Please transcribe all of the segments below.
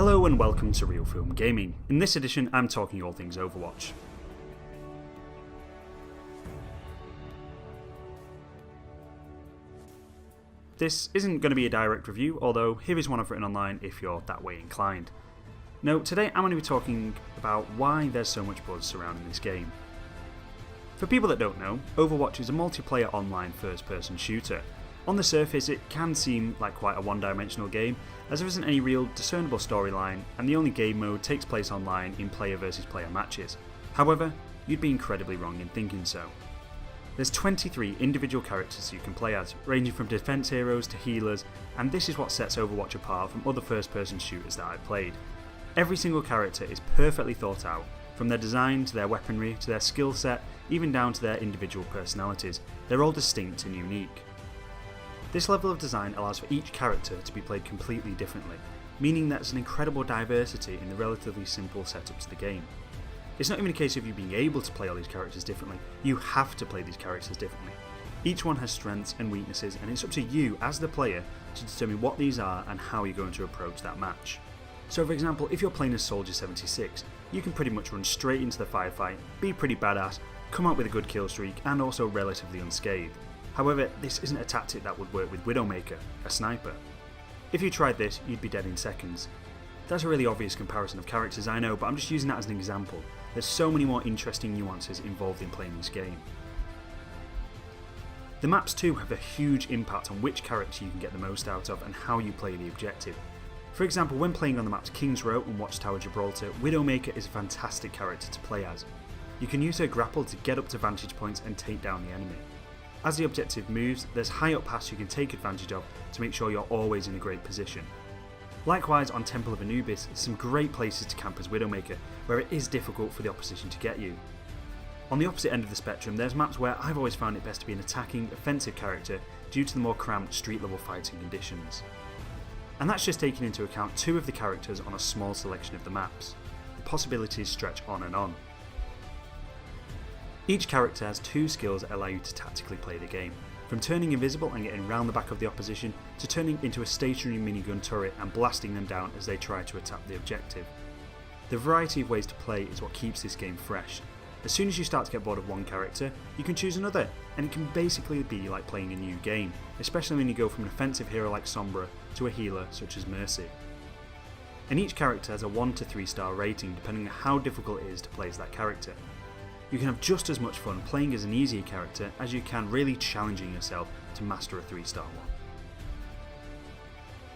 Hello and welcome to Real Film Gaming. In this edition I'm talking all things Overwatch. This isn't going to be a direct review, although here is one I've written online if you're that way inclined. No, today I'm going to be talking about why there's so much buzz surrounding this game. For people that don't know, Overwatch is a multiplayer online first-person shooter. On the surface it can seem like quite a one-dimensional game, as there isn't any real discernible storyline and the only game mode takes place online in player versus player matches. However, you'd be incredibly wrong in thinking so. There's 23 individual characters you can play as, ranging from defense heroes to healers, and this is what sets Overwatch apart from other first-person shooters that I've played. Every single character is perfectly thought out, from their design to their weaponry to their skill set, even down to their individual personalities. They're all distinct and unique. This level of design allows for each character to be played completely differently, meaning there's an incredible diversity in the relatively simple setup to the game. It's not even a case of you being able to play all these characters differently, you have to play these characters differently. Each one has strengths and weaknesses, and it's up to you as the player to determine what these are and how you're going to approach that match. So for example, if you're playing as Soldier 76, you can pretty much run straight into the firefight, be pretty badass, come out with a good kill streak, and also relatively unscathed. However, this isn't a tactic that would work with Widowmaker, a sniper. If you tried this, you'd be dead in seconds. That's a really obvious comparison of characters, I know, but I'm just using that as an example. There's so many more interesting nuances involved in playing this game. The maps too have a huge impact on which character you can get the most out of and how you play the objective. For example, when playing on the maps King's Row and Watchtower Gibraltar, Widowmaker is a fantastic character to play as. You can use her grapple to get up to vantage points and take down the enemy. As the objective moves, there's high up paths you can take advantage of to make sure you're always in a great position. Likewise, on Temple of Anubis, there's some great places to camp as Widowmaker, where it is difficult for the opposition to get you. On the opposite end of the spectrum, there's maps where I've always found it best to be an attacking, offensive character due to the more cramped street level fighting conditions. And that's just taking into account two of the characters on a small selection of the maps. The possibilities stretch on and on. Each character has two skills that allow you to tactically play the game, from turning invisible and getting round the back of the opposition to turning into a stationary minigun turret and blasting them down as they try to attack the objective. The variety of ways to play is what keeps this game fresh. As soon as you start to get bored of one character, you can choose another, and it can basically be like playing a new game, especially when you go from an offensive hero like Sombra to a healer such as Mercy. And each character has a 1 to 3 star rating depending on how difficult it is to play as that character. You can have just as much fun playing as an easier character as you can really challenging yourself to master a 3-star one.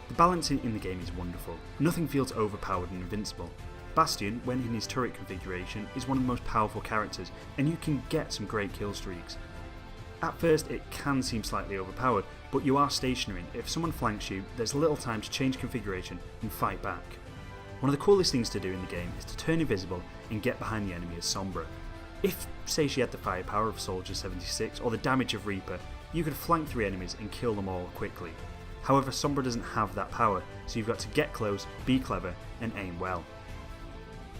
The balancing in the game is wonderful. Nothing feels overpowered and invincible. Bastion, when in his turret configuration, is one of the most powerful characters, and you can get some great kill streaks. At first it can seem slightly overpowered, but you are stationary. If someone flanks you, there's little time to change configuration and fight back. One of the coolest things to do in the game is to turn invisible and get behind the enemy as Sombra. If, say, she had the firepower of Soldier 76 or the damage of Reaper, you could flank 3 enemies and kill them all quickly. However, Sombra doesn't have that power, so you've got to get close, be clever, and aim well.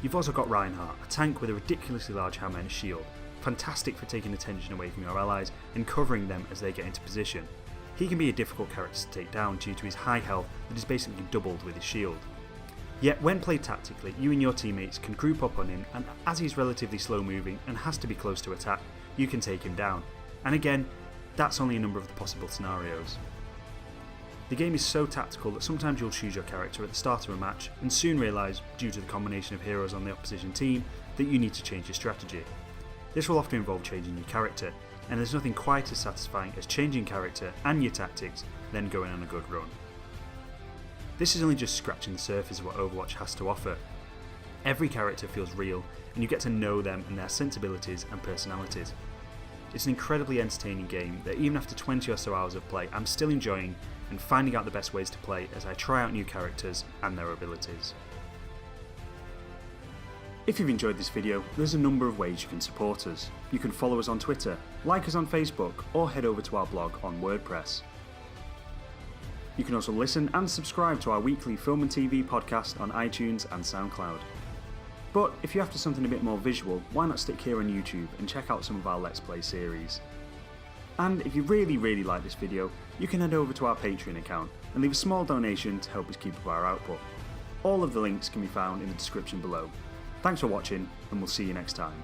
You've also got Reinhardt, a tank with a ridiculously large hammer and shield, fantastic for taking attention away from your allies and covering them as they get into position. He can be a difficult character to take down due to his high health that is basically doubled with his shield. Yet when played tactically, you and your teammates can group up on him, and as he's relatively slow moving and has to be close to attack, you can take him down. And again, that's only a number of the possible scenarios. The game is so tactical that sometimes you'll choose your character at the start of a match and soon realise, due to the combination of heroes on the opposition team, that you need to change your strategy. This will often involve changing your character, and there's nothing quite as satisfying as changing character and your tactics, then going on a good run. This is only just scratching the surface of what Overwatch has to offer. Every character feels real, and you get to know them and their sensibilities and personalities. It's an incredibly entertaining game that even after 20 or so hours of play, I'm still enjoying and finding out the best ways to play as I try out new characters and their abilities. If you've enjoyed this video, there's a number of ways you can support us. You can follow us on Twitter, like us on Facebook, or head over to our blog on WordPress. You can also listen and subscribe to our weekly film and TV podcast on iTunes and SoundCloud. But if you're after something a bit more visual, why not stick here on YouTube and check out some of our Let's Play series. And if you really like this video, you can head over to our Patreon account and leave a small donation to help us keep up our output. All of the links can be found in the description below. Thanks for watching, and we'll see you next time.